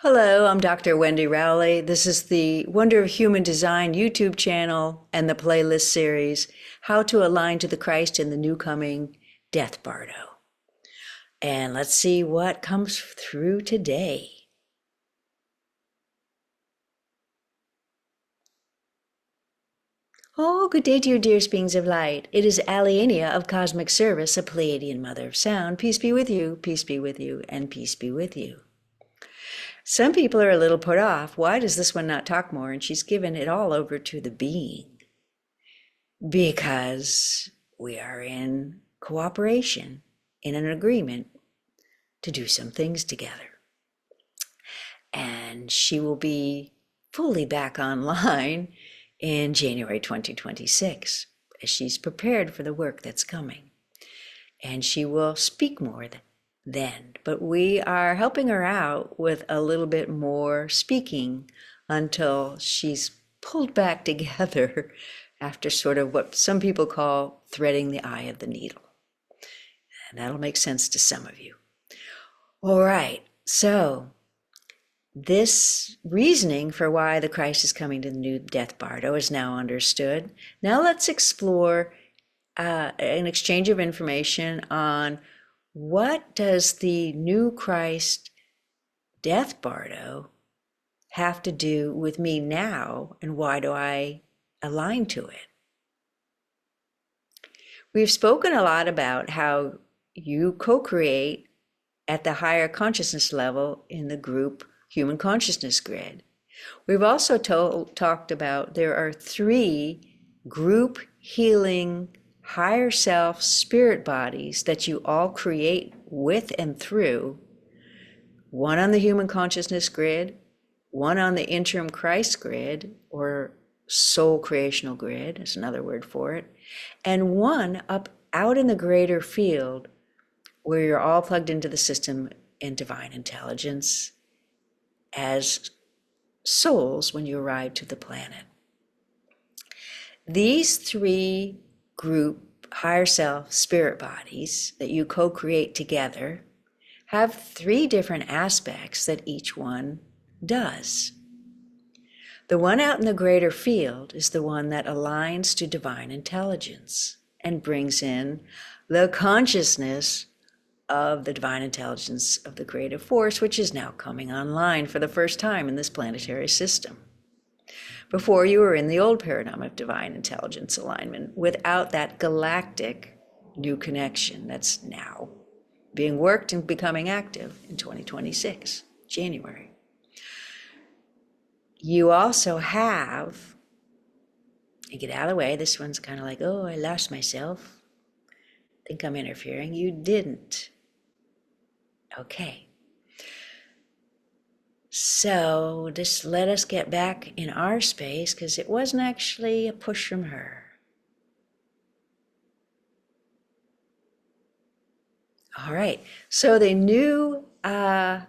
Hello, I'm Dr. Wendy Rowley. This is the Wonder of Human Design YouTube channel and the playlist series, How to Align to the Christ in the New Coming, Death Bardo. And let's see what comes through today. Oh, good day to you, dearest beings of light. It is Alienia of Cosmic Service, a Pleiadian Mother of Sound. Peace be with you, peace be with you, and peace be with you. Some people are a little put off. Why does this one not talk more? And she's given it all over to the being. Because we are in cooperation, in an agreement to do some things together. And she will be fully back online in January 2026 as she's prepared for the work that's coming. And she will speak more then, but we are helping her out with a little bit more speaking until she's pulled back together after sort of what some people call threading the eye of the needle. And that'll make sense to some of you. All right, so this reasoning for why the Christ is coming to the new Death Bardo is now understood. Now let's explore an exchange of information on what does the new Christ Death Bardo have to do with me now, and why do I align to it? We've spoken a lot about how you co-create at the higher consciousness level in the group human consciousness grid. We've also talked about there are 3 group healing higher self spirit bodies that you all create with and through, one on the human consciousness grid, one on the interim Christ grid, or soul creational grid is another word for it, and one up out in the greater field where you're all plugged into the system in divine intelligence as souls when you arrive to the planet. These 3 group higher self spirit bodies that you co-create together have 3 different aspects that each one does. The one out in the greater field is the one that aligns to divine intelligence and brings in the consciousness of the divine intelligence of the creative force, which is now coming online for the first time in this planetary system. Before, you were in the old paradigm of divine intelligence alignment without that galactic new connection that's now being worked and becoming active in 2026, January. You also have, and get out of the way, this one's kind of like, oh, I lost myself. Think I'm interfering. You didn't. Okay. So just let us get back in our space, because it wasn't actually a push from her. All right, so the new pathway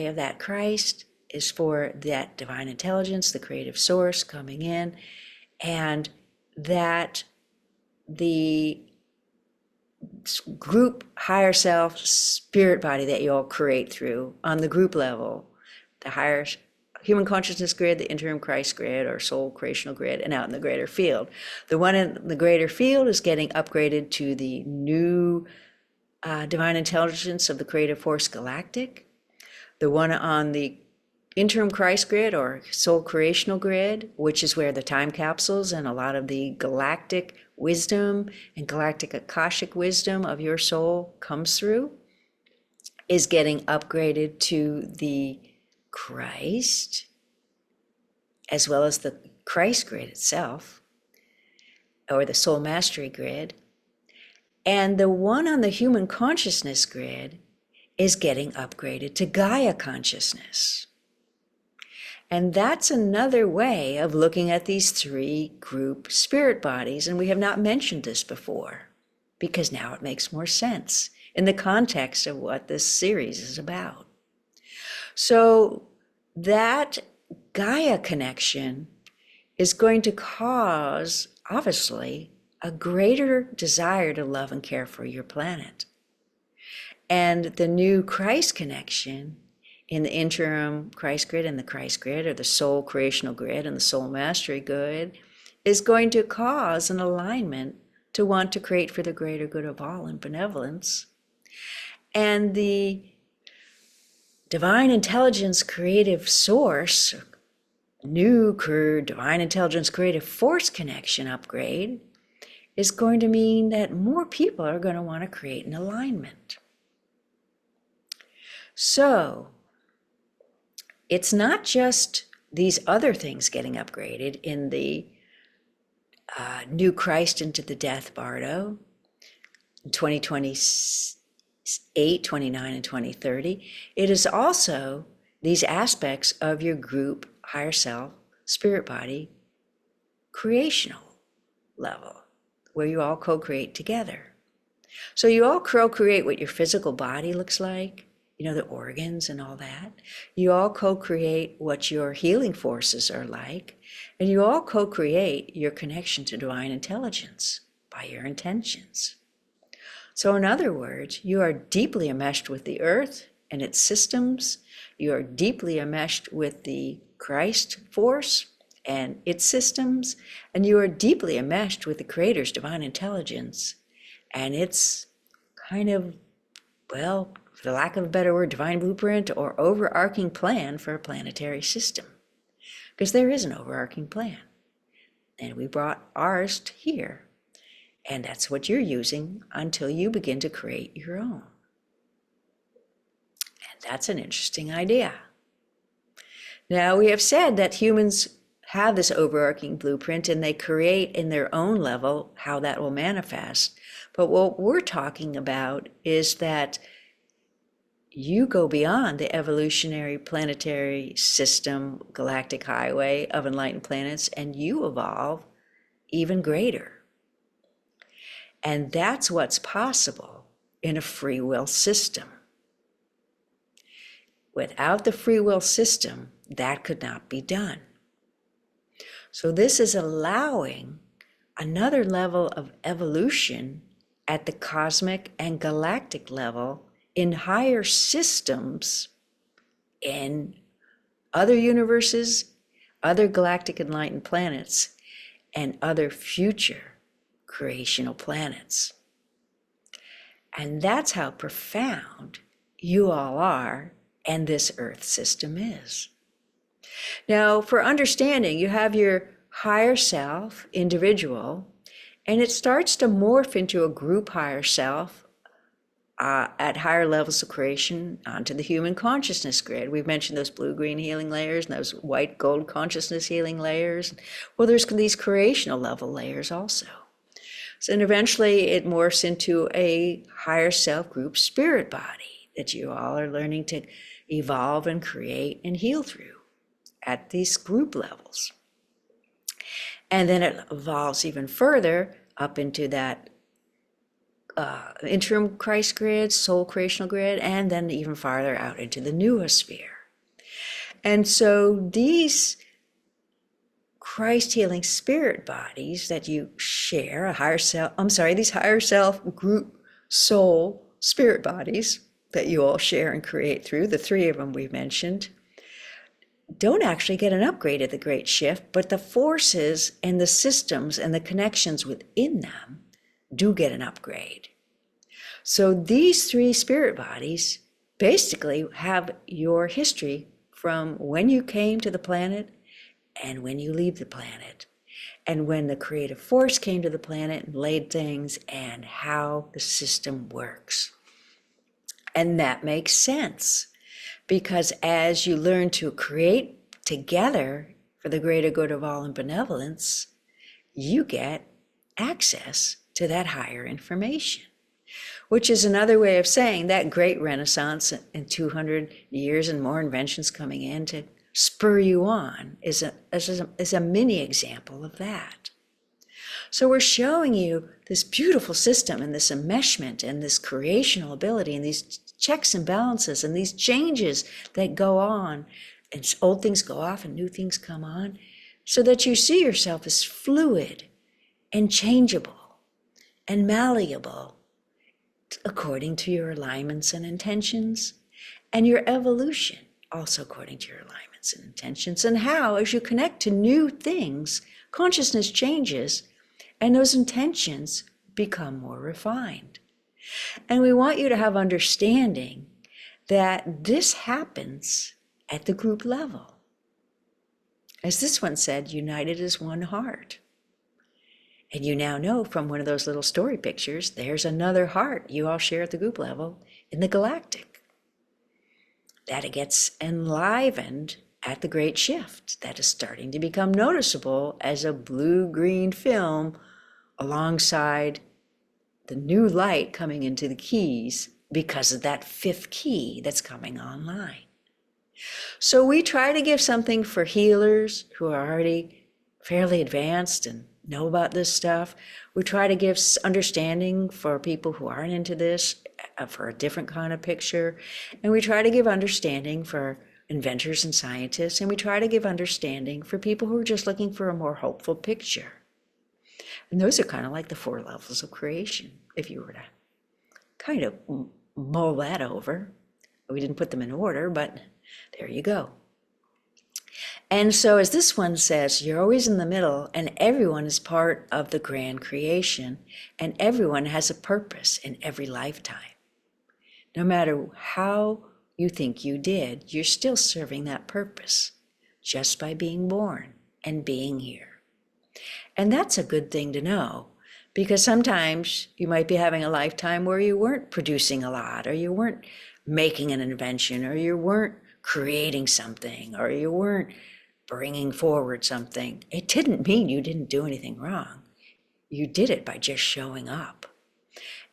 of that Christ is for that divine intelligence, the creative source coming in, and that the group higher self spirit body that you all create through on the group level, the higher human consciousness grid, the interim Christ grid, or soul creational grid, and out in the greater field. The one in the greater field is getting upgraded to the new divine intelligence of the creative force galactic. The one on the interim Christ grid or soul creational grid, which is where the time capsules and a lot of the galactic wisdom and galactic akashic wisdom of your soul comes through, is getting upgraded to the Christ, as well as the Christ grid itself, or the soul mastery grid. And the one on the human consciousness grid is getting upgraded to Gaia consciousness. And that's another way of looking at these 3 group spirit bodies. And we have not mentioned this before, because now it makes more sense in the context of what this series is about. So that Gaia connection is going to cause, obviously, a greater desire to love and care for your planet. And the new Christ connection in the interim Christ grid and the Christ grid, or the soul creational grid and the soul mastery grid, is going to cause an alignment to want to create for the greater good of all in benevolence. And the divine intelligence creative source, new divine intelligence creative force connection upgrade, is going to mean that more people are going to want to create an alignment. So it's not just these other things getting upgraded in the new Christ into the Death Bardo in 2028, 29, and 2030. It is also these aspects of your group, higher self, spirit body, creational level, where you all co-create together. So you all co-create what your physical body looks like, the organs and all that. You all co-create what your healing forces are like, and you all co-create your connection to divine intelligence by your intentions. So in other words, you are deeply enmeshed with the earth and its systems. You are deeply enmeshed with the Christ force and its systems, and you are deeply enmeshed with the Creator's divine intelligence and its kind of, well, for the lack of a better word, divine blueprint or overarching plan for a planetary system. Because there is an overarching plan. And we brought ours to here. And that's what you're using until you begin to create your own. And that's an interesting idea. Now, we have said that humans have this overarching blueprint and they create in their own level how that will manifest. But what we're talking about is that you go beyond the evolutionary planetary system, galactic highway of enlightened planets, and you evolve even greater. And that's what's possible in a free will system. Without the free will system, that could not be done. So this is allowing another level of evolution at the cosmic and galactic level in higher systems, in other universes, other galactic enlightened planets, and other future creational planets. And that's how profound you all are and this Earth system is. Now, for understanding, you have your higher self, individual, and it starts to morph into a group higher self at higher levels of creation onto the human consciousness grid. We've mentioned those blue-green healing layers and those white-gold consciousness healing layers. Well, there's these creational level layers also. So, and eventually it morphs into a higher self group spirit body that you all are learning to evolve and create and heal through at these group levels. And then it evolves even further up into that interim Christ grid, soul creational grid, and then even farther out into the newsphere. And so these Christ healing spirit bodies that you share, these higher self group soul spirit bodies that you all share and create through, the three of them we've mentioned, don't actually get an upgrade at the Great Shift, but the forces and the systems and the connections within them do get an upgrade. So these three spirit bodies basically have your history from when you came to the planet and when you leave the planet, and when the creative force came to the planet and laid things, and how the system works. And that makes sense, because as you learn to create together for the greater good of all in benevolence, you get access to that higher information, which is another way of saying that great renaissance in 200 years and more inventions coming in to spur you on is a mini example of that. So we're showing you this beautiful system and this enmeshment and this creational ability and these checks and balances and these changes that go on, and old things go off and new things come on, so that you see yourself as fluid and changeable and malleable according to your alignments and intentions and your evolution also according to your alignments and intentions, and how, as you connect to new things, consciousness changes and those intentions become more refined. And we want you to have understanding that this happens at the group level. As this one said, united as one heart. And you now know from one of those little story pictures, there's another heart you all share at the group level in the galactic. That it gets enlivened at the great shift that is starting to become noticeable as a blue-green film alongside the new light coming into the keys because of that fifth key that's coming online. So we try to give something for healers who are already fairly advanced and know about this stuff. We try to give understanding for people who aren't into this, for a different kind of picture. And we try to give understanding for inventors and scientists. And we try to give understanding for people who are just looking for a more hopeful picture. And those are kind of like the 4 levels of creation, if you were to kind of mull that over. We didn't put them in order, but there you go. And so as this one says, you're always in the middle, and everyone is part of the grand creation, and everyone has a purpose in every lifetime. No matter how you think you did, you're still serving that purpose just by being born and being here. And that's a good thing to know, because sometimes you might be having a lifetime where you weren't producing a lot, or you weren't making an invention, or you weren't creating something, or you weren't bringing forward something. It didn't mean you didn't do anything wrong. You did it by just showing up.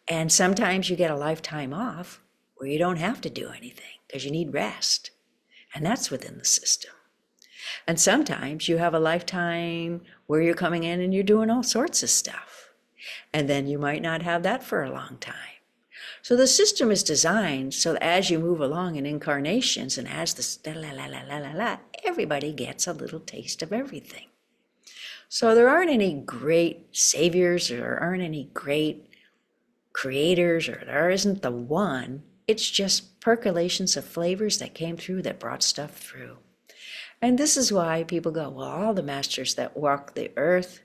And sometimes you get a lifetime off where you don't have to do anything because you need rest. And that's within the system. And sometimes you have a lifetime where you're coming in and you're doing all sorts of stuff. And then you might not have that for a long time. So the system is designed so that as you move along in incarnations and as the everybody gets a little taste of everything. So there aren't any great saviors, or there aren't any great creators, or there isn't the one. It's just percolations of flavors that came through that brought stuff through. And this is why people go, well, all the masters that walk the earth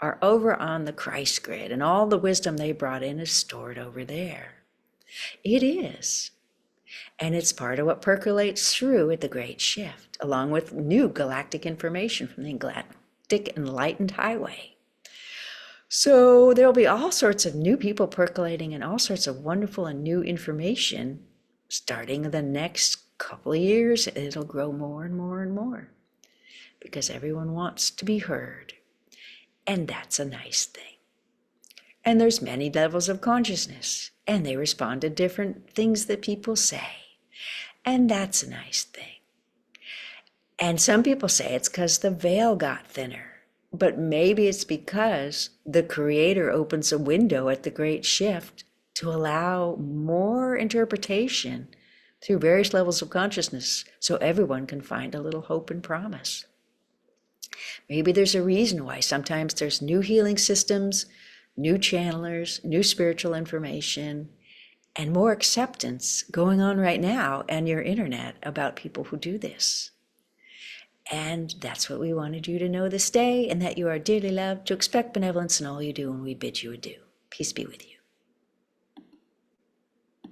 are over on the Christ grid, and all the wisdom they brought in is stored over there. It is. And it's part of what percolates through at the Great Shift, along with new galactic information from the Galactic Enlightened Highway. So there'll be all sorts of new people percolating and all sorts of wonderful and new information starting the next couple of years. It'll grow more and more and more because everyone wants to be heard. And that's a nice thing. And there's many levels of consciousness, and they respond to different things that people say. And that's a nice thing. And some people say it's because the veil got thinner, but maybe it's because the Creator opens a window at the Great Shift to allow more interpretation through various levels of consciousness so everyone can find a little hope and promise. Maybe there's a reason why sometimes there's new healing systems, new channelers, new spiritual information, and more acceptance going on right now and your internet about people who do this. And that's what we wanted you to know this day, and that you are dearly loved, to expect benevolence in all you do, and we bid you adieu. Peace be with you.